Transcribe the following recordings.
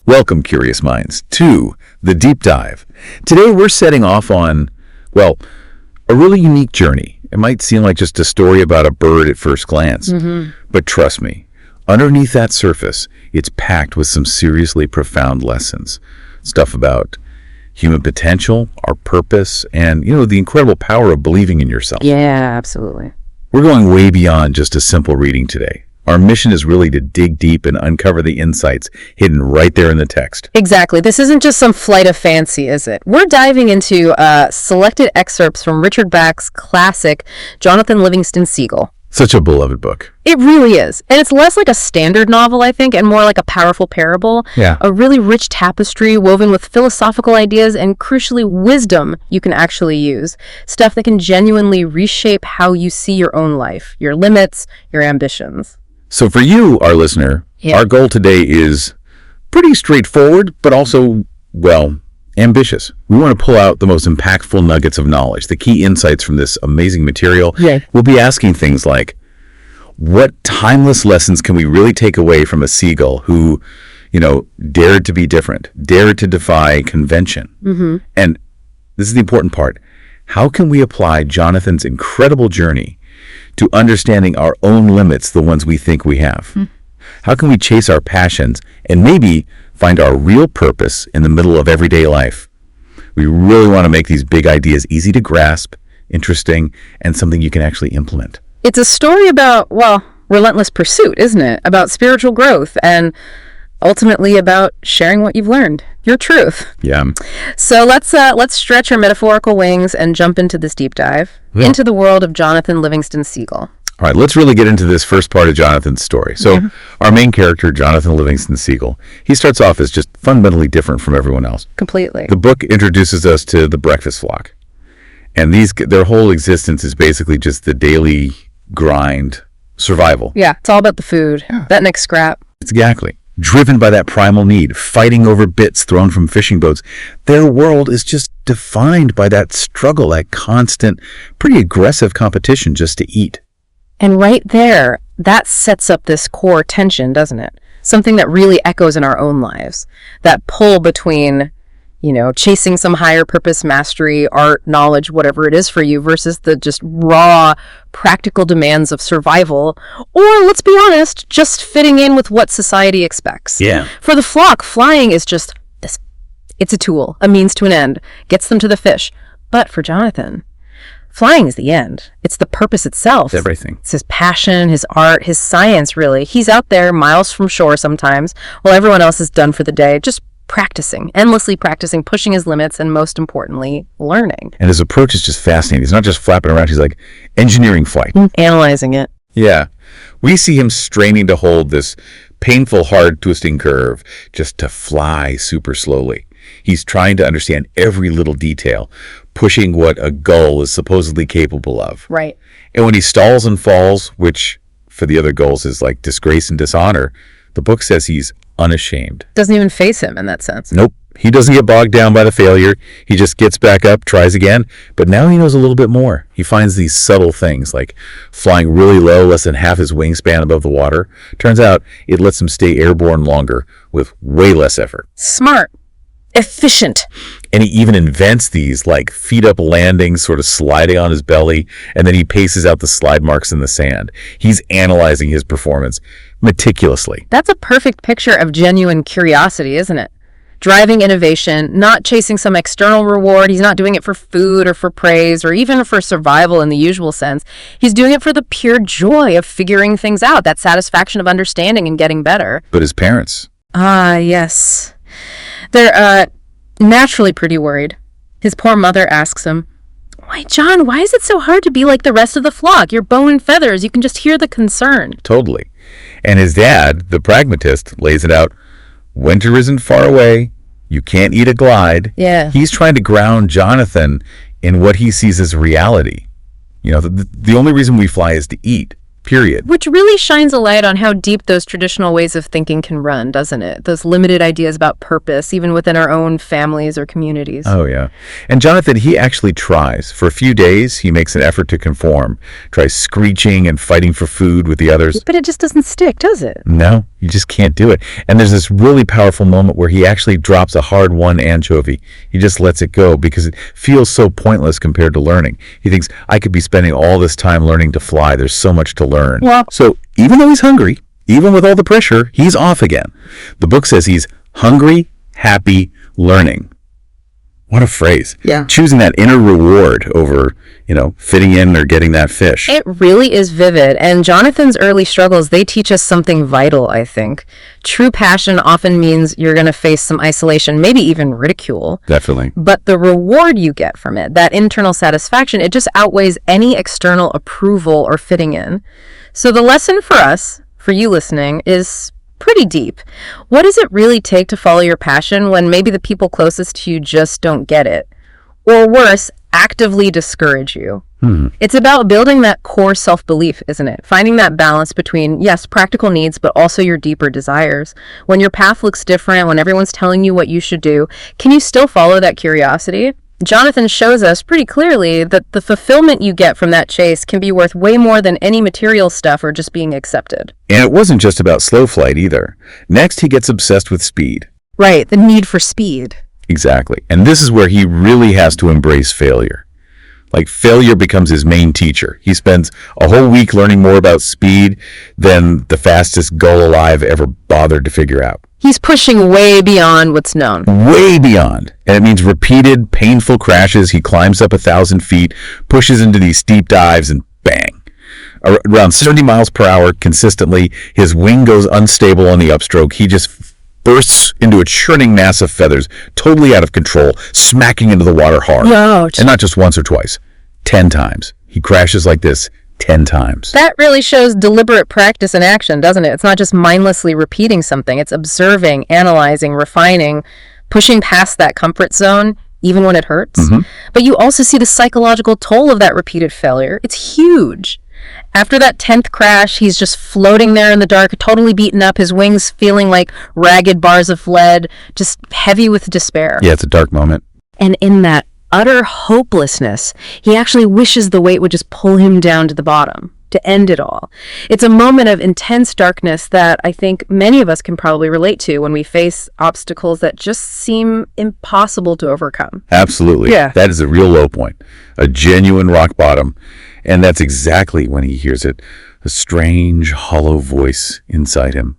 Welcome, curious minds, to the deep dive. Today we're setting off on, well, a really unique journey. It might seem like just a story about a bird at first glance, but trust me, underneath that surface, it's packed with some seriously profound lessons. Stuff about human potential, our purpose, and, the incredible power of believing in yourself. Yeah, absolutely. We're going way beyond just a simple reading today. Our mission is really to dig deep and uncover the insights hidden right there in the text. Exactly. This isn't just some flight of fancy, is it? We're diving into selected excerpts from Richard Bach's classic, Jonathan Livingston Seagull. Such a beloved book. It really is. And it's less like a standard novel, I think, and more like a powerful parable. Yeah. A really rich tapestry woven with philosophical ideas and, crucially, wisdom you can actually use. Stuff that can genuinely reshape how you see your own life, your limits, your ambitions. So for you, our listener, our goal today is pretty straightforward, but also, ambitious. We want to pull out the most impactful nuggets of knowledge, the key insights from this amazing material. Yeah. We'll be asking things like, what timeless lessons can we really take away from a seagull who, dared to be different, dared to defy convention? And this is the important part. How can we apply Jonathan's incredible journey to understanding our own limits, the ones we think we have? How can we chase our passions and maybe find our real purpose in the middle of everyday life? We really want to make these big ideas easy to grasp, interesting, and something you can actually implement. It's a story about, relentless pursuit, isn't it? About spiritual growth and ultimately about sharing what you've learned, your truth. Yeah. So let's stretch our metaphorical wings and jump into this deep dive into the world of Jonathan Livingston Seagull. All right, let's really get into this first part of Jonathan's story. So our main character, Jonathan Livingston Seagull, he starts off as just fundamentally different from everyone else. Completely. The book introduces us to the breakfast flock. And their whole existence is basically just the daily grind, survival. Yeah, it's all about the food, that next scrap. Exactly. Driven by that primal need, fighting over bits thrown from fishing boats. Their world is just defined by that struggle, that constant, pretty aggressive competition just to eat. And right there, that sets up this core tension, doesn't it? Something that really echoes in our own lives. That pull between, chasing some higher purpose, mastery, art, knowledge, whatever it is for you, versus the just raw, practical demands of survival, or, let's be honest, just fitting in with what society expects. Yeah. For the flock, flying is just this. It's a tool, a means to an end, gets them to the fish. But for Jonathan, flying is the end. It's the purpose itself. It's everything. It's his passion, his art, his science, really. He's out there miles from shore sometimes, while everyone else is done for the day, just practicing, endlessly practicing, pushing his limits, and most importantly, learning. And his approach is just fascinating. He's not just flapping around. He's like engineering flight. Analyzing it. Yeah. We see him straining to hold this painful, hard twisting curve just to fly super slowly. He's trying to understand every little detail, pushing what a gull is supposedly capable of. Right. And when he stalls and falls, which for the other gulls is like disgrace and dishonor, the book says he's unashamed. Doesn't even face him in that sense. Nope. He doesn't get bogged down by the failure. He just gets back up, tries again, but now he knows a little bit more. He finds these subtle things like flying really low, less than half his wingspan above the water. Turns out it lets him stay airborne longer with way less effort. Smart. Efficient. And he even invents these like feet up landings, sort of sliding on his belly, and then he paces out the slide marks in the sand. He's analyzing his performance meticulously. That's a perfect picture of genuine curiosity, isn't it? Driving innovation, not chasing some external reward. He's not doing it for food or for praise or even for survival in the usual sense. He's doing it for the pure joy of figuring things out, that satisfaction of understanding and getting better. But his parents? Ah, yes. They're naturally pretty worried. His poor mother asks him, "Why, John, why is it so hard to be like the rest of the flock? You're bone and feathers. You can just hear the concern." Totally. And his dad, the pragmatist, lays it out. Winter isn't far away. You can't eat a glide. Yeah. He's trying to ground Jonathan in what he sees as reality. The only reason we fly is to eat. Period. Which really shines a light on how deep those traditional ways of thinking can run, doesn't it? Those limited ideas about purpose, even within our own families or communities. Oh, yeah. And Jonathan, he actually tries. For a few days, he makes an effort to conform, tries screeching and fighting for food with the others. But it just doesn't stick, does it? No. You just can't do it. And there's this really powerful moment where he actually drops a hard-won anchovy. He just lets it go because it feels so pointless compared to learning. He thinks, I could be spending all this time learning to fly. There's so much to learn. Well, so even though he's hungry, even with all the pressure, he's off again. The book says he's hungry, happy, learning. What a phrase. Yeah. Choosing that inner reward over, fitting in or getting that fish. It really is vivid. And Jonathan's early struggles, they teach us something vital, I think. True passion often means you're going to face some isolation, maybe even ridicule. Definitely. But the reward you get from it, that internal satisfaction, it just outweighs any external approval or fitting in. So the lesson for us, for you listening, is pretty deep. What does it really take to follow your passion when maybe the people closest to you just don't get it? Or worse, actively discourage you? It's about building that core self-belief, isn't it? Finding that balance between, yes, practical needs, but also your deeper desires. When your path looks different, when everyone's telling you what you should do, can you still follow that curiosity? Jonathan shows us pretty clearly that the fulfillment you get from that chase can be worth way more than any material stuff or just being accepted. And it wasn't just about slow flight either. Next, he gets obsessed with speed. Right, the need for speed. Exactly. And this is where he really has to embrace failure. Like, failure becomes his main teacher. He spends a whole week learning more about speed than the fastest gull alive ever bothered to figure out. He's pushing way beyond what's known. Way beyond. And it means repeated, painful crashes. He climbs up 1,000 feet, pushes into these steep dives, and bang. Around 70 miles per hour consistently, his wing goes unstable on the upstroke. He just bursts into a churning mass of feathers, totally out of control, smacking into the water hard. Ouch. And not just once or twice, 10 times. He crashes like this 10 times. That really shows deliberate practice in action, doesn't it? It's not just mindlessly repeating something. It's observing, analyzing, refining, pushing past that comfort zone, even when it hurts. But you also see the psychological toll of that repeated failure. It's huge. After that 10th crash, he's just floating there in the dark, totally beaten up, his wings feeling like ragged bars of lead, just heavy with despair. Yeah, it's a dark moment. And in that utter hopelessness, he actually wishes the weight would just pull him down to the bottom, to end it all. It's a moment of intense darkness that I think many of us can probably relate to when we face obstacles that just seem impossible to overcome. Absolutely. Yeah. That is a real low point, a genuine rock bottom. And that's exactly when he hears it, a strange, hollow voice inside him,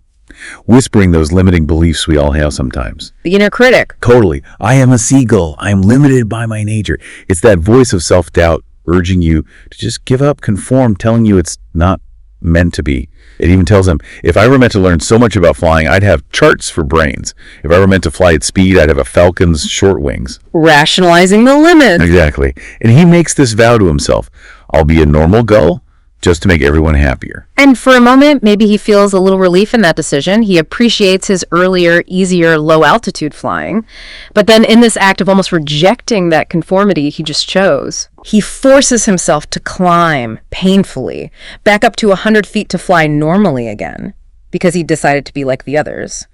whispering those limiting beliefs we all have sometimes. The inner critic. Totally. I am a seagull. I am limited by my nature. It's that voice of self-doubt urging you to just give up, conform, telling you it's not meant to be. It even tells him, if I were meant to learn so much about flying, I'd have charts for brains. If I were meant to fly at speed, I'd have a falcon's short wings. Rationalizing the limits. Exactly. And he makes this vow to himself, I'll be a normal gull just to make everyone happier. And for a moment, maybe he feels a little relief in that decision. He appreciates his earlier, easier, low-altitude flying. But then in this act of almost rejecting that conformity he just chose, he forces himself to climb painfully back up to 100 feet to fly normally again, because he decided to be like the others.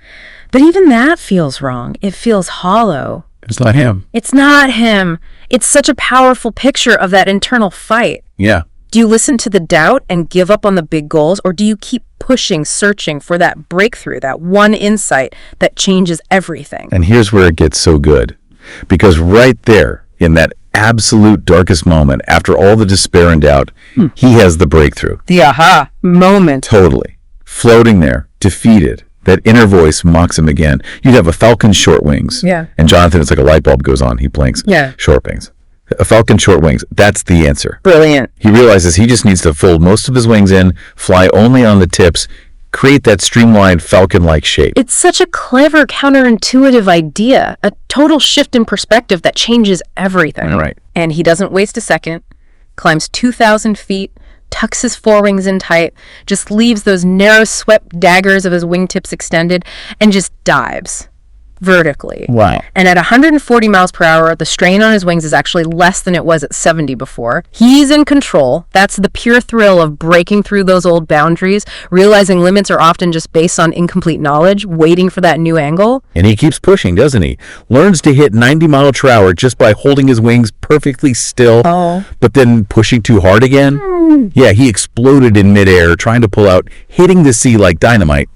But even that feels wrong. It feels hollow. It's not him. It's not him. It's such a powerful picture of that internal fight. Yeah. Do you listen to the doubt and give up on the big goals, or do you keep pushing, searching for that breakthrough, that one insight that changes everything? And here's where it gets so good. Because right there, in that absolute darkest moment, after all the despair and doubt, he has the breakthrough. The aha moment. Totally. Floating there, defeated. That inner voice mocks him again. You'd have a falcon's short wings. Yeah. And Jonathan, it's like a light bulb goes on. He blinks. Yeah. Short wings. A falcon's short wings. That's the answer. Brilliant. He realizes he just needs to fold most of his wings in, fly only on the tips, create that streamlined falcon-like shape. It's such a clever, counterintuitive idea, a total shift in perspective that changes everything. Right. And he doesn't waste a second, climbs 2,000 feet, tucks his forewings in tight, just leaves those narrow swept daggers of his wingtips extended, and just dives vertically. Wow. And at 140 miles per hour, the strain on his wings is actually less than it was at 70 before. He's in control. That's the pure thrill of breaking through those old boundaries, realizing limits are often just based on incomplete knowledge, waiting for that new angle. And he keeps pushing, doesn't he? Learns to hit 90 miles per hour just by holding his wings perfectly still, but then pushing too hard again. Yeah, he exploded in midair, trying to pull out, hitting the sea like dynamite.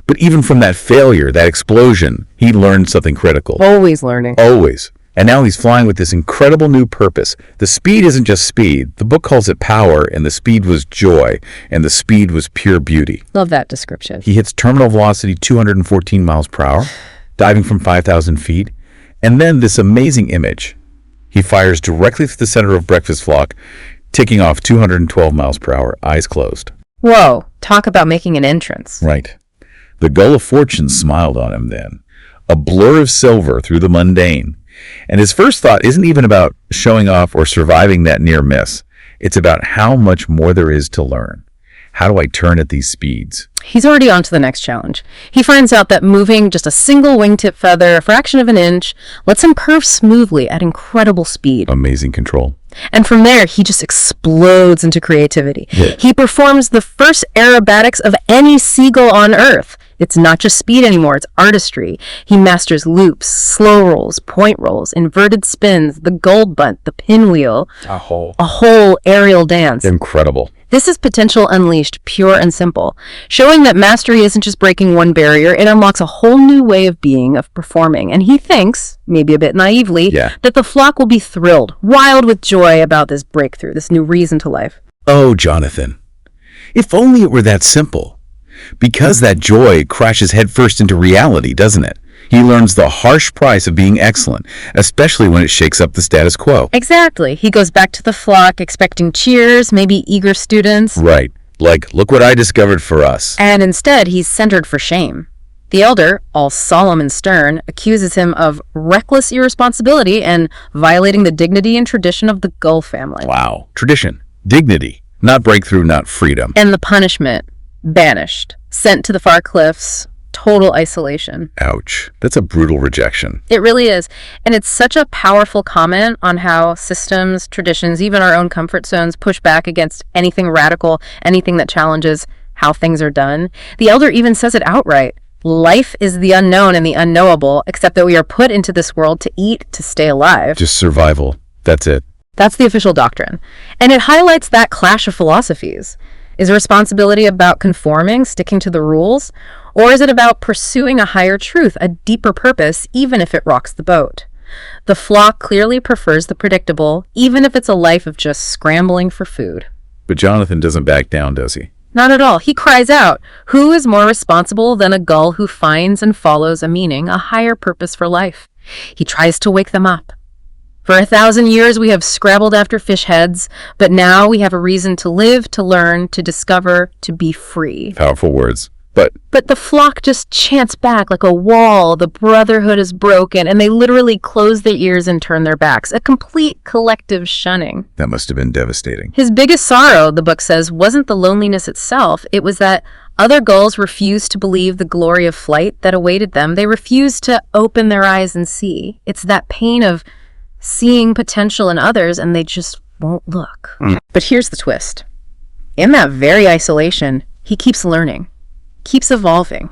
But even from that failure, that explosion, he learned something critical. Always learning. Always. And now he's flying with this incredible new purpose. The speed isn't just speed. The book calls it power, and the speed was joy, and the speed was pure beauty. Love that description. He hits terminal velocity 214 miles per hour, diving from 5,000 feet. And then this amazing image. He fires directly through the center of breakfast flock, ticking off 212 miles per hour, eyes closed. Whoa, talk about making an entrance. Right. The gull of fortune smiled on him then, a blur of silver through the mundane. And his first thought isn't even about showing off or surviving that near miss. It's about how much more there is to learn. How do I turn at these speeds? He's already on to the next challenge. He finds out that moving just a single wingtip feather, a fraction of an inch, lets him curve smoothly at incredible speed. Amazing control. And from there, he just explodes into creativity. Yeah. He performs the first aerobatics of any seagull on Earth. It's not just speed anymore, it's artistry. He masters loops, slow rolls, point rolls, inverted spins, the gold bunt, the pinwheel. A whole aerial dance. Incredible. This is potential unleashed, pure and simple, showing that mastery isn't just breaking one barrier, it unlocks a whole new way of being, of performing. And he thinks, maybe a bit naively, that the flock will be thrilled, wild with joy about this breakthrough, this new reason to life. Oh, Jonathan, if only it were that simple. Because that joy crashes headfirst into reality, doesn't it? He learns the harsh price of being excellent, especially when it shakes up the status quo. Exactly. He goes back to the flock expecting cheers, maybe eager students. Right. Like, look what I discovered for us. And instead, he's centered for shame. The elder, all solemn and stern, accuses him of reckless irresponsibility and violating the dignity and tradition of the Gull family. Wow. Tradition. Dignity. Not breakthrough, not freedom. And the punishment. Banished. Sent to the far cliffs. Total isolation. Ouch. That's a brutal rejection. It really is. And it's such a powerful comment on how systems, traditions, even our own comfort zones push back against anything radical, anything that challenges how things are done. The elder even says it outright. Life is the unknown and the unknowable, except that we are put into this world to eat, to stay alive. Just survival. That's it. That's the official doctrine. And it highlights that clash of philosophies. Is responsibility about conforming, sticking to the rules? Or is it about pursuing a higher truth, a deeper purpose, even if it rocks the boat? The flock clearly prefers the predictable, even if it's a life of just scrambling for food. But Jonathan doesn't back down, does he? Not at all. He cries out, who is more responsible than a gull who finds and follows a meaning, a higher purpose for life? He tries to wake them up. For 1,000 years, we have scrabbled after fish heads, but now we have a reason to live, to learn, to discover, to be free. Powerful words. But the flock just chants back like a wall. The brotherhood is broken, and they literally close their ears and turn their backs. A complete collective shunning. That must have been devastating. His biggest sorrow, the book says, wasn't the loneliness itself. It was that other gulls refused to believe the glory of flight that awaited them. They refused to open their eyes and see. It's that pain of seeing potential in others, and they just won't look. But here's the twist. In that very isolation, he keeps learning, keeps evolving.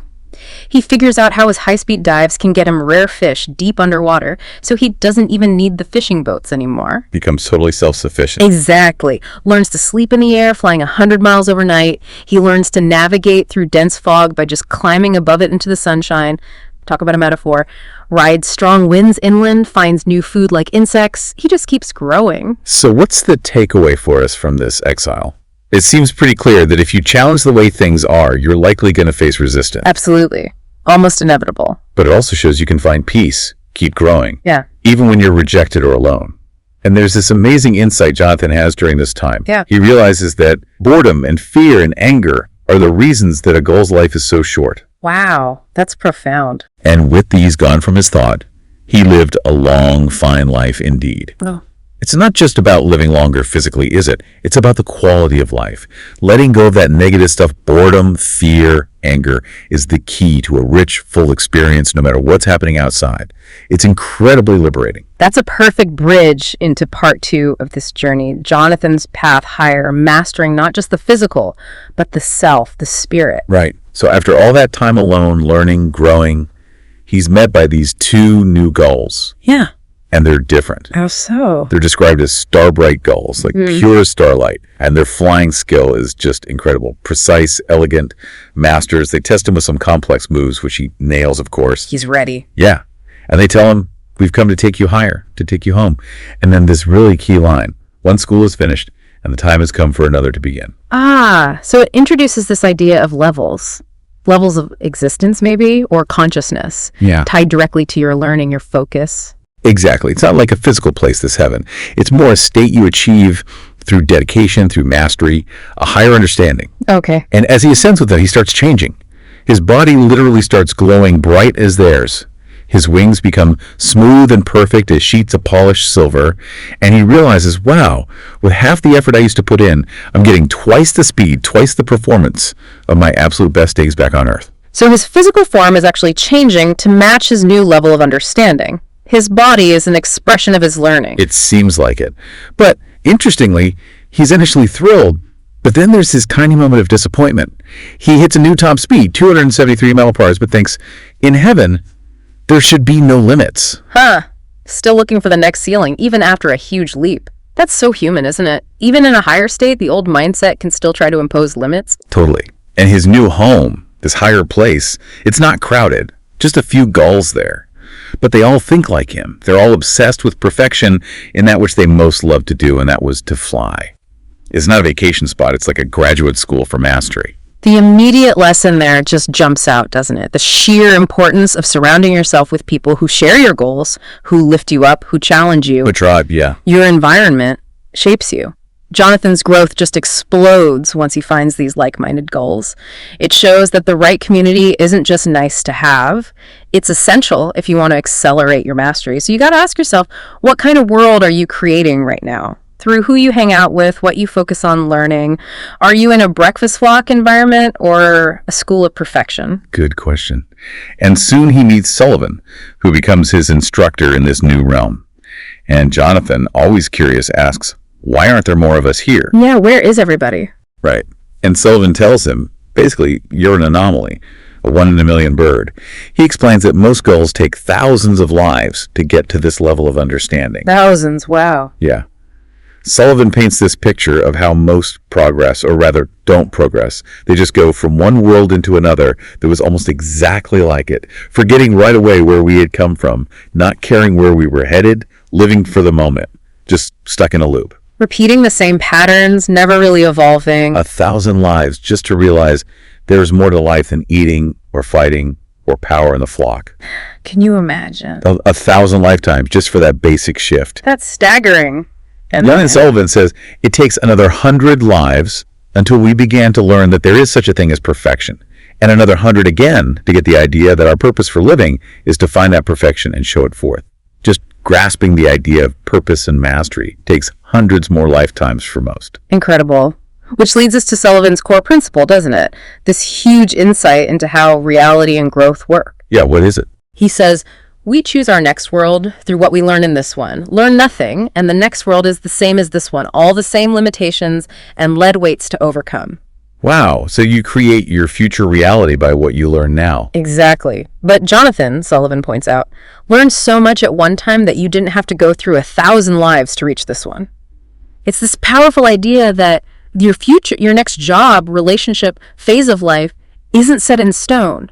He figures out how his high-speed dives can get him rare fish deep underwater, so he doesn't even need the fishing boats anymore. Becomes totally self-sufficient. Exactly. Learns to sleep in the air, flying 100 miles overnight. He learns to navigate through dense fog by just climbing above it into the sunshine. Talk about a metaphor. Rides strong winds inland, finds new food like insects. He just keeps growing. So what's the takeaway for us from this exile? It seems pretty clear that if you challenge the way things are, you're likely going to face resistance. Absolutely. Almost inevitable. But it also shows you can find peace, keep growing. Yeah. Even when you're rejected or alone. And there's this amazing insight Jonathan has during this time. Yeah. He realizes that boredom and fear and anger are the reasons that a gull's life is so short. Wow, that's profound. And with these gone from his thought, he lived a long, fine life indeed. Oh. It's not just about living longer physically, is it? It's about the quality of life. Letting go of that negative stuff, boredom, fear, anger, is the key to a rich, full experience no matter what's happening outside. It's incredibly liberating. That's a perfect bridge into part 2 of this journey. Jonathan's path higher, mastering not just the physical, but the self, the spirit. Right. So after all that time alone, learning, growing, he's met by these 2 new gulls. Yeah. and they're different. How so? They're described as star-bright gulls, like pure starlight, and their flying skill is just incredible. Precise, elegant masters. They test him with some complex moves, which he nails, of course. He's ready. Yeah, and they tell him, we've come to take you higher, to take you home. And then this really key line, one school is finished, and the time has come for another to begin. Ah, so it introduces this idea of levels. Levels of existence, maybe, or consciousness. Yeah. Tied directly to your learning, your focus. Exactly. It's not like a physical place, this heaven. It's more a state you achieve through dedication, through mastery, a higher understanding. Okay. And as he ascends with that, he starts changing. His body literally starts glowing bright as theirs. His wings become smooth and perfect as sheets of polished silver, and he realizes, wow, with half the effort I used to put in, I'm getting twice the speed, twice the performance of my absolute best days back on Earth. So his physical form is actually changing to match his new level of understanding. His body is an expression of his learning. It seems like it. But interestingly, he's initially thrilled, but then there's this tiny moment of disappointment. He hits a new top speed, 273 mph, but thinks, in heaven, there should be no limits. Huh. Still looking for the next ceiling, even after a huge leap. That's so human, isn't it? Even in a higher state, the old mindset can still try to impose limits. Totally. And his new home, this higher place, it's not crowded. Just a few gulls there. But they all think like him. They're all obsessed with perfection in that which they most love to do, and that was to fly. It's not a vacation spot. It's like a graduate school for mastery. The immediate lesson there just jumps out, doesn't it? The sheer importance of surrounding yourself with people who share your goals, who lift you up, who challenge you. A tribe, yeah. Your environment shapes you. Jonathan's growth just explodes once he finds these like-minded goals. It shows that the right community isn't just nice to have. It's essential if you want to accelerate your mastery. So you got to ask yourself, what kind of world are you creating right now? Through who you hang out with, what you focus on learning. Are you in a breakfast flock environment or a school of perfection? Good question. And soon he meets Sullivan, who becomes his instructor in this new realm. And Jonathan, always curious, asks, why aren't there more of us here? Yeah, where is everybody? Right. And Sullivan tells him, basically, you're an anomaly, a 1 in a million bird. He explains that most gulls take thousands of lives to get to this level of understanding. Thousands, wow. Yeah. Sullivan paints this picture of how most progress, or rather don't progress. They just go from one world into another that was almost exactly like it, forgetting right away where we had come from, not caring where we were headed, living for the moment, just stuck in a loop. Repeating the same patterns, never really evolving. 1,000 lives just to realize there's more to life than eating or fighting or power in the flock. Can you imagine? 1,000 lifetimes just for that basic shift. That's staggering. Young and Sullivan says it takes another 100 lives until we began to learn that there is such a thing as perfection, and another 100 again to get the idea that our purpose for living is to find that perfection and show it forth. Just grasping the idea of purpose and mastery takes hundreds more lifetimes for most. Incredible. Which leads us to Sullivan's core principle, doesn't it? This huge insight into how reality and growth work. Yeah, what is it? He says, we choose our next world through what we learn in this one. Learn nothing, and the next world is the same as this one. All the same limitations and lead weights to overcome. Wow, so you create your future reality by what you learn now. Exactly. But Jonathan, Sullivan points out, learned so much at one time that you didn't have to go through 1,000 lives to reach this one. It's this powerful idea that your future, your next job, relationship, phase of life isn't set in stone.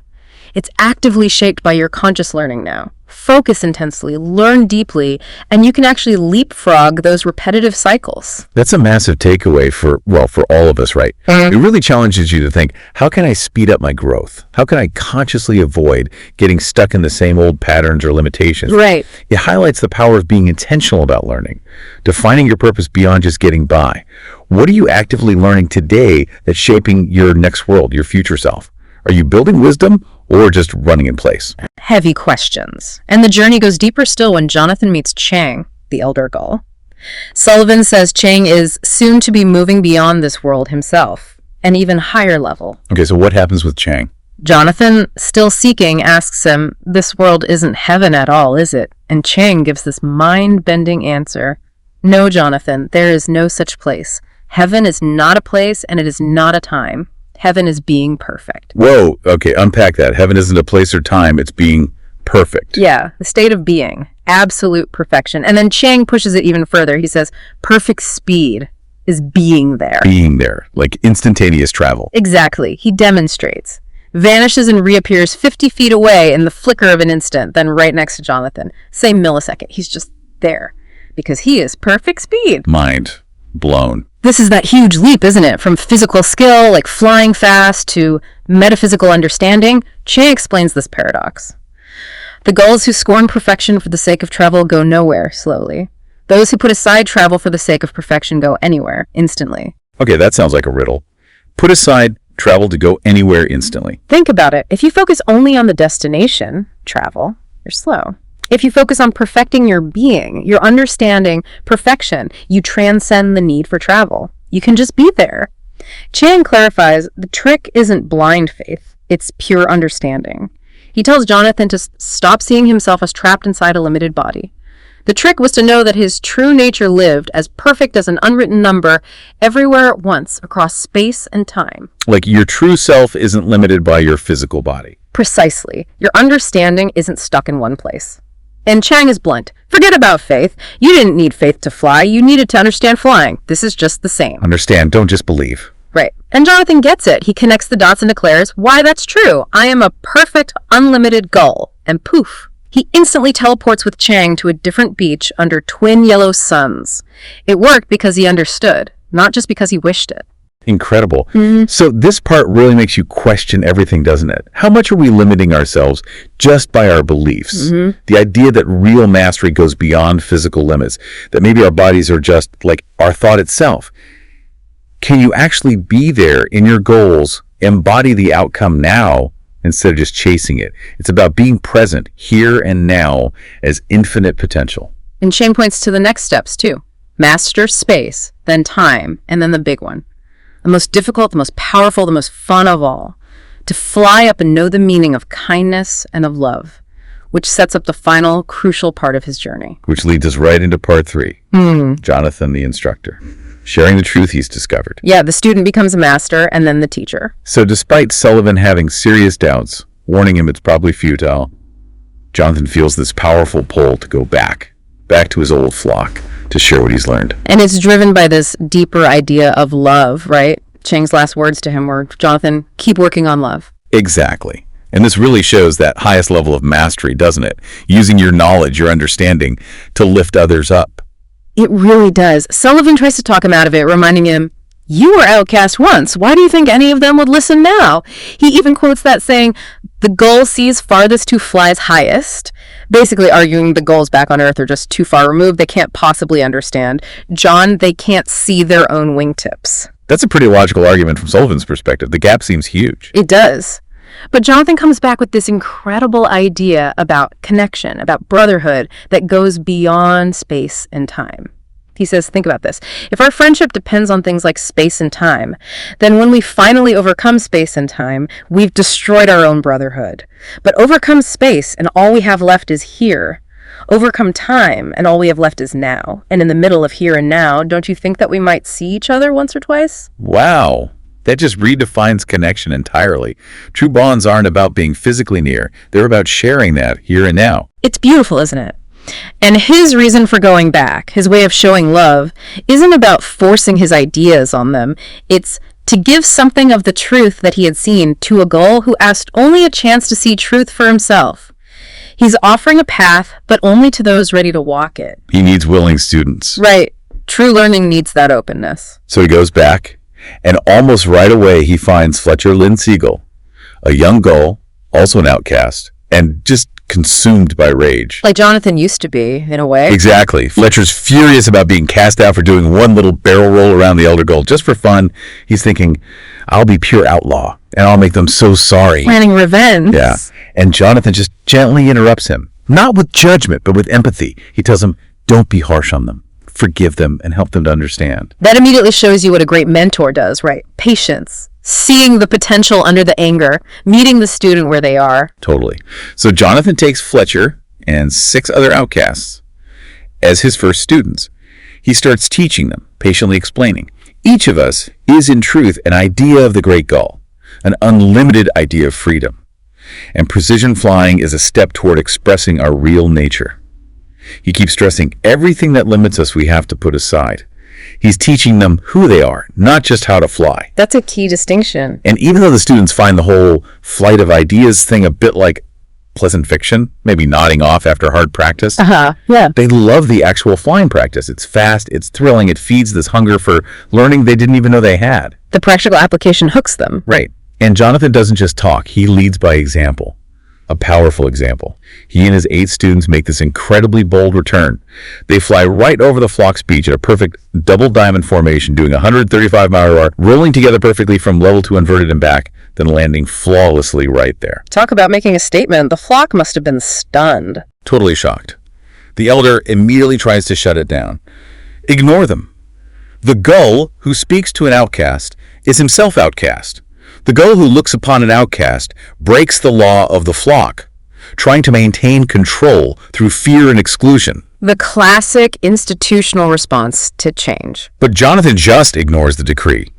It's actively shaped by your conscious learning now. Focus intensely, learn deeply, and you can actually leapfrog those repetitive cycles. That's a massive takeaway for all of us, right? It really challenges you to think, how can I speed up my growth? How can I consciously avoid getting stuck in the same old patterns or limitations? Right. It highlights the power of being intentional about learning, defining your purpose beyond just getting by. What are you actively learning today that's shaping your next world, your future self? Are you building wisdom or just running in place? Heavy questions. And the journey goes deeper still when Jonathan meets Chang, the elder gull. Sullivan says Chang is soon to be moving beyond this world himself, an even higher level. Okay, so what happens with Chang? Jonathan, still seeking, asks him, this world isn't heaven at all, is it? And Chang gives this mind-bending answer. No, Jonathan, there is no such place. Heaven is not a place and it is not a time. Heaven is being perfect. Whoa, okay, unpack that. Heaven isn't a place or time, it's being perfect. Yeah, the state of being. absolute perfection. And then Chang pushes it even further. He says, perfect speed is being there. Being there, like instantaneous travel. Exactly. He demonstrates. Vanishes and reappears 50 feet away in the flicker of an instant, then right next to Jonathan. Same millisecond. He's just there because he is perfect speed. Mind blown. This is that huge leap, isn't it? From physical skill, like flying fast, to metaphysical understanding. Chang explains this paradox. The gulls who scorn perfection for the sake of travel go nowhere slowly. Those who put aside travel for the sake of perfection go anywhere instantly. Okay, that sounds like a riddle. Put aside travel to go anywhere instantly. Think about it. If you focus only on the destination, travel, you're slow. If you focus on perfecting your being, your understanding, perfection, you transcend the need for travel. You can just be there. Chang clarifies the trick isn't blind faith, it's pure understanding. He tells Jonathan to stop seeing himself as trapped inside a limited body. The trick was to know that his true nature lived as perfect as an unwritten number everywhere at once across space and time. Like your true self isn't limited by your physical body. Precisely. Your understanding isn't stuck in one place. And Chang is blunt. Forget about faith. You didn't need faith to fly. You needed to understand flying. This is just the same. Understand, don't just believe. Right. And Jonathan gets it. He connects the dots and declares, why, that's true. I am a perfect, unlimited gull. And poof. He instantly teleports with Chang to a different beach under twin yellow suns. It worked because he understood, not just because he wished it. Incredible. So this part really makes you question everything, doesn't it? How much are we limiting ourselves just by our beliefs? The idea that real mastery goes beyond physical limits, that maybe our bodies are just like our thought itself. Can you actually be there in your goals, embody the outcome now instead of just chasing it? It's about being present here and now as infinite potential. And Chang points to the next steps too. Master space, then time, and then the big one. The most difficult, the most powerful, the most fun of all. To fly up and know the meaning of kindness and of love, which sets up the final, crucial part of his journey. Which leads us right into part 3. Jonathan, the instructor, sharing the truth he's discovered. Yeah, the student becomes a master and then the teacher. So despite Sullivan having serious doubts, warning him it's probably futile, Jonathan feels this powerful pull to go back to his old flock, to share what he's learned. And it's driven by this deeper idea of love, right? Chang's last words to him were, Jonathan, keep working on love. Exactly. And this really shows that highest level of mastery, doesn't it? Using your knowledge, your understanding, to lift others up. It really does. Sullivan tries to talk him out of it, reminding him, you were outcast once. Why do you think any of them would listen now? He even quotes that saying, the gull sees farthest who flies highest, basically arguing the gulls back on Earth are just too far removed. They can't possibly understand. John, they can't see their own wingtips. That's a pretty logical argument from Sullivan's perspective. The gap seems huge. It does. But Jonathan comes back with this incredible idea about connection, about brotherhood that goes beyond space and time. He says, think about this. If our friendship depends on things like space and time, then when we finally overcome space and time, we've destroyed our own brotherhood. But overcome space and all we have left is here. Overcome time and all we have left is now. And in the middle of here and now, don't you think that we might see each other once or twice? Wow. That just redefines connection entirely. True bonds aren't about being physically near. They're about sharing that here and now. It's beautiful, isn't it? And his reason for going back, his way of showing love, isn't about forcing his ideas on them. It's to give something of the truth that he had seen to a gull who asked only a chance to see truth for himself. He's offering a path, but only to those ready to walk it. He needs willing students. Right. True learning needs that openness. So he goes back, and almost right away he finds Fletcher Lynn Seagull, a young gull, also an outcast, and just consumed by rage. Like Jonathan used to be, in a way. Exactly. Fletcher's furious about being cast out for doing one little barrel roll around the elder gull just for fun. He's thinking, I'll be pure outlaw, and I'll make them so sorry. Planning revenge. Yeah. And Jonathan just gently interrupts him. Not with judgment, but with empathy. He tells him, don't be harsh on them. Forgive them and help them to understand. That immediately shows you what a great mentor does, right? Patience. Seeing the potential under the anger, meeting the student where they are. Totally. So Jonathan takes Fletcher and 6 other outcasts as his first students. He starts teaching them, patiently explaining. Each of us is in truth an idea of the great gull, an unlimited idea of freedom. And precision flying is a step toward expressing our real nature. He keeps stressing everything that limits us we have to put aside. He's teaching them who they are, not just how to fly. That's a key distinction. And even though the students find the whole flight of ideas thing a bit like pleasant fiction, maybe nodding off after hard practice, Yeah. they love the actual flying practice. It's fast, it's thrilling, it feeds this hunger for learning they didn't even know they had. The practical application hooks them. Right. And Jonathan doesn't just talk, he leads by example. A powerful example. He and his 8 students make this incredibly bold return. They fly right over the Phlox Beach at a perfect double diamond formation, doing 135 miles per hour, rolling together perfectly from level to inverted and back, then landing flawlessly right there. Talk about making a statement. The flock must have been stunned. Totally shocked. The elder immediately tries to shut it down. Ignore them. The gull who speaks to an outcast is himself outcast. The gull who looks upon an outcast breaks the law of the flock, trying to maintain control through fear and exclusion. The classic institutional response to change. But Jonathan just ignores the decree.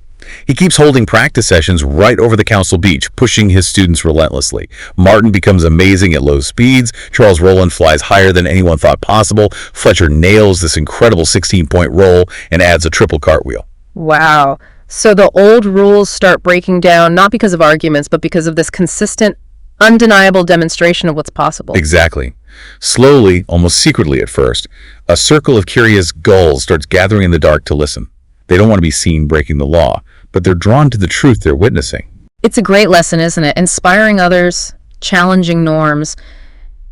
He keeps holding practice sessions right over the council beach, pushing his students relentlessly. Martin becomes amazing at low speeds. Charles Rowland flies higher than anyone thought possible. Fletcher nails this incredible 16-point roll and adds a triple cartwheel. Wow. So the old rules start breaking down, not because of arguments, but because of this consistent, undeniable demonstration of what's possible. Exactly. Slowly, almost secretly at first, a circle of curious gulls starts gathering in the dark to listen. They don't want to be seen breaking the law, but they're drawn to the truth they're witnessing. It's a great lesson, isn't it? Inspiring others, challenging norms.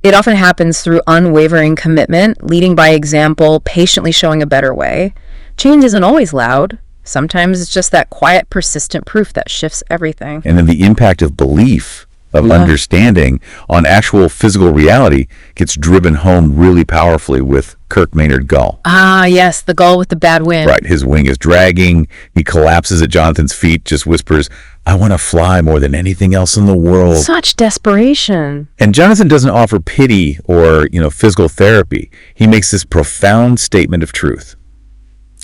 It often happens through unwavering commitment, leading by example, patiently showing a better way. Change isn't always loud. Sometimes it's just that quiet, persistent proof that shifts everything. And then the impact of belief, of understanding on actual physical reality gets driven home really powerfully with Kirk Maynard Gull. Ah, yes, the gull with the bad wind. Right, his wing is dragging, he collapses at Jonathan's feet, just whispers, "I want to fly more than anything else in the world." Such desperation. And Jonathan doesn't offer pity or, physical therapy. He makes this profound statement of truth.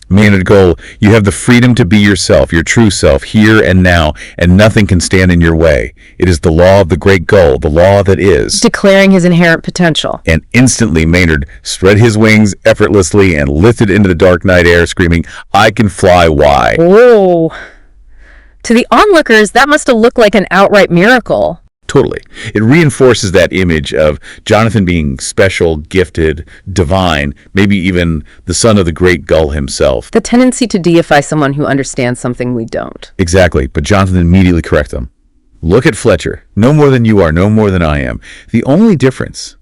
Maynard Gull, you have the freedom to be yourself, your true self, here and now, and nothing can stand in your way. It is the law of the great gull, the law that is. Declaring his inherent potential. And instantly Maynard spread his wings effortlessly and lifted into the dark night air, screaming, "I can fly, why?" Whoa. To the onlookers, that must have looked like an outright miracle. Totally. It reinforces that image of Jonathan being special, gifted, divine, maybe even the son of the great gull himself. The tendency to deify someone who understands something we don't. Exactly, but Jonathan immediately corrects them. Look at Fletcher. No more than you are, no more than I am. The only difference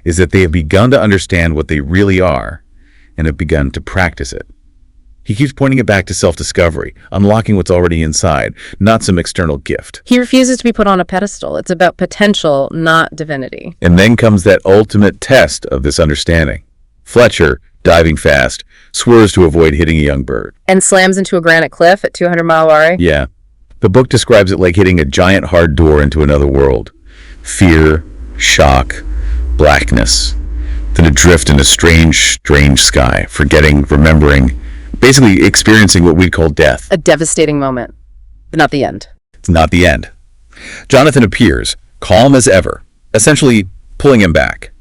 is that they have begun to understand what they really are and have begun to practice it. He keeps pointing it back to self-discovery, unlocking what's already inside, not some external gift. He refuses to be put on a pedestal. It's about potential, not divinity. And then comes that ultimate test of this understanding. Fletcher, diving fast, swerves to avoid hitting a young bird. And slams into a granite cliff at 200 mile per hour. Yeah. The book describes it like hitting a giant hard door into another world. Fear, shock, blackness. Then adrift in a strange, strange sky, forgetting, remembering, basically experiencing what we'd call death. A devastating moment, but not the end. It's not the end. Jonathan appears, calm as ever, essentially pulling him back.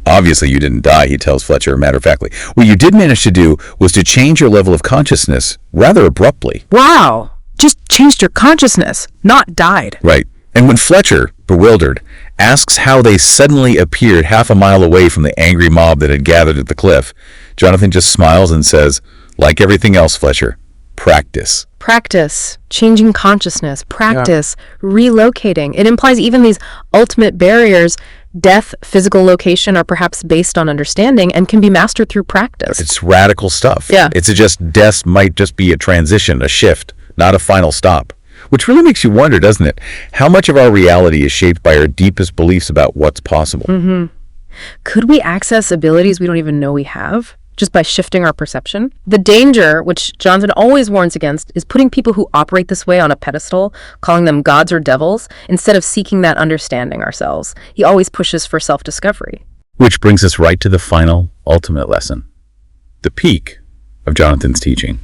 "Obviously you didn't die," he tells Fletcher matter-of-factly. "What you did manage to do was to change your level of consciousness rather abruptly." Wow. Just changed your consciousness, not died. Right. And when Fletcher, bewildered, asks how they suddenly appeared half a mile away from the angry mob that had gathered at the cliff, Jonathan just smiles and says, "Like everything else, Fletcher, practice." Practice, changing consciousness, practice, relocating. It implies even these ultimate barriers, death, physical location, are perhaps based on understanding and can be mastered through practice. It's radical stuff. Yeah. It's just death might just be a transition, a shift, not a final stop. Which really makes you wonder, doesn't it? How much of our reality is shaped by our deepest beliefs about what's possible? Mm-hmm. Could we access abilities we don't even know we have just by shifting our perception? The danger, which Jonathan always warns against, is putting people who operate this way on a pedestal, calling them gods or devils, instead of seeking that understanding ourselves. He always pushes for self-discovery. Which brings us right to the final, ultimate lesson. The peak of Jonathan's teaching.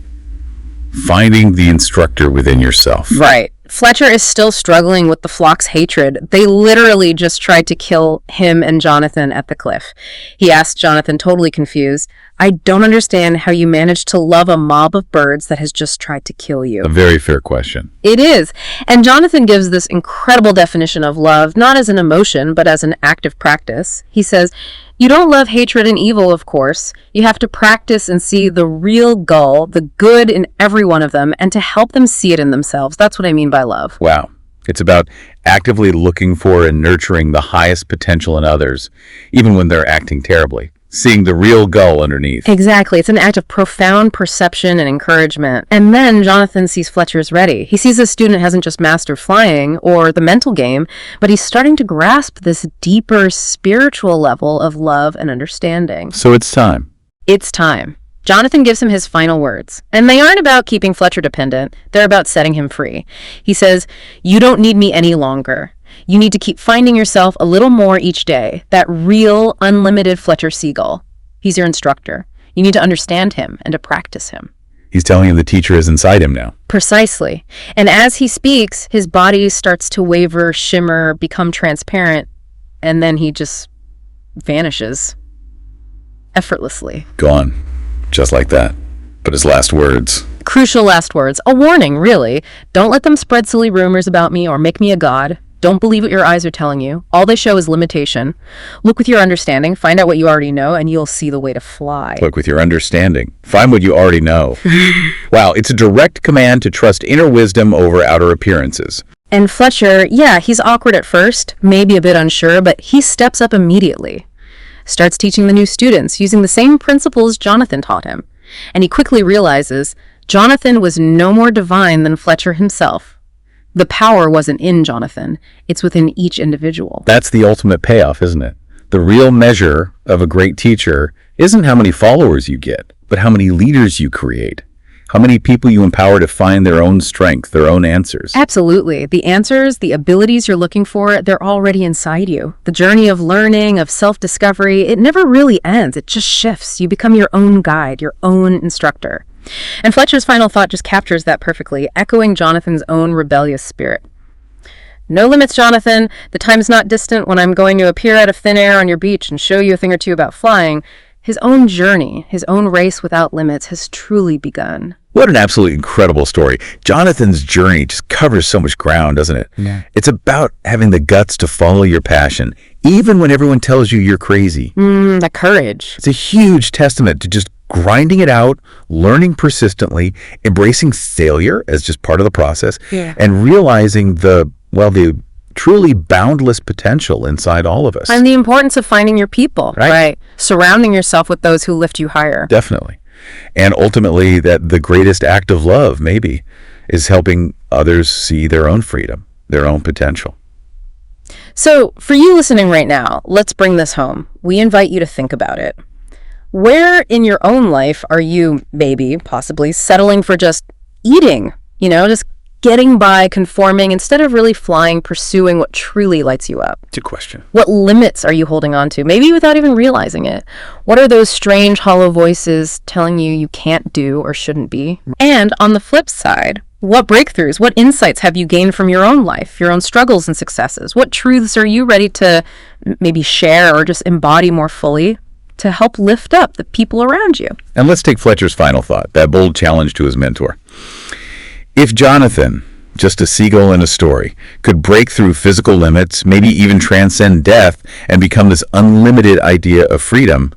Finding the instructor within yourself. Right. Fletcher is still struggling with the flock's hatred. They literally just tried to kill him and Jonathan at the cliff. He asked Jonathan, totally confused, "I don't understand how you managed to love a mob of birds that has just tried to kill you." A very fair question. It is. And Jonathan gives this incredible definition of love, not as an emotion, but as an active practice. He says, "You don't love hatred and evil, of course. You have to practice and see the real gull, the good in every one of them, and to help them see it in themselves. That's what I mean by love." Wow. It's about actively looking for and nurturing the highest potential in others, even when they're acting terribly. Seeing the real gull underneath. Exactly. It's an act of profound perception and encouragement. And then Jonathan sees Fletcher's ready. He sees the student hasn't just mastered flying or the mental game, but he's starting to grasp this deeper spiritual level of love and understanding. So it's time. It's time. Jonathan gives him his final words, and they aren't about keeping Fletcher dependent. They're about setting him free. He says, "You don't need me any longer. You need to keep finding yourself a little more each day, that real, unlimited Fletcher Seagull. He's your instructor. You need to understand him and to practice him." He's telling him the teacher is inside him now. Precisely. And as he speaks, his body starts to waver, shimmer, become transparent, and then he just vanishes effortlessly. Gone. Just like that. But his last words. Crucial last words. A warning, really. Don't let them spread silly rumors about me or make me a god. Don't believe what your eyes are telling you. All they show is limitation. Look with your understanding, find out what you already know, and you'll see the way to fly. Look with your understanding. Find what you already know. Wow, it's a direct command to trust inner wisdom over outer appearances. And Fletcher, yeah, he's awkward at first, maybe a bit unsure, but he steps up immediately. Starts teaching the new students using the same principles Jonathan taught him. And he quickly realizes Jonathan was no more divine than Fletcher himself. The power wasn't in Jonathan. It's within each individual. That's the ultimate payoff, isn't it? The real measure of a great teacher isn't how many followers you get, but how many leaders you create. How many people you empower to find their own strength, their own answers. Absolutely. The answers, the abilities you're looking for, they're already inside you. The journey of learning, of self-discovery, it never really ends. It just shifts. You become your own guide, your own instructor. And Fletcher's final thought just captures that perfectly, echoing Jonathan's own rebellious spirit. "No limits, Jonathan. The time's not distant when I'm going to appear out of thin air on your beach and show you a thing or two about flying." His own journey, his own race without limits has truly begun. What an absolutely incredible story. Jonathan's journey just covers so much ground, doesn't it? Yeah. It's about having the guts to follow your passion, even when everyone tells you you're crazy. The courage. It's a huge testament to just grinding it out, learning persistently, embracing failure as just part of the process, and realizing the truly boundless potential inside all of us. And the importance of finding your people, right? Surrounding yourself with those who lift you higher. Definitely. And ultimately, that the greatest act of love, maybe, is helping others see their own freedom, their own potential. So, for you listening right now, let's bring this home. We invite you to think about it. Where in your own life are you, maybe, possibly, settling for just eating? Just getting by, conforming, instead of really flying, pursuing what truly lights you up? It's a question. What limits are you holding on to, maybe without even realizing it? What are those strange, hollow voices telling you you can't do or shouldn't be? And on the flip side, what breakthroughs, what insights have you gained from your own life, your own struggles and successes? What truths are you ready to maybe share or just embody more fully to help lift up the people around you? And let's take Fletcher's final thought, that bold challenge to his mentor. If Jonathan, just a seagull in a story, could break through physical limits, maybe even transcend death, and become this unlimited idea of freedom,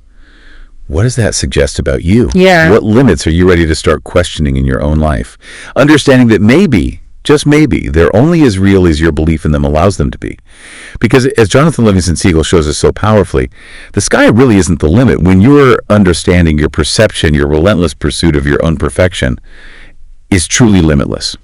what does that suggest about you? Yeah. What limits are you ready to start questioning in your own life? Understanding that maybe, just maybe, they're only as real as your belief in them allows them to be. Because as Jonathan Livingston Seagull shows us so powerfully, the sky really isn't the limit. When you're understanding your perception, your relentless pursuit of your own perfection is truly limitless.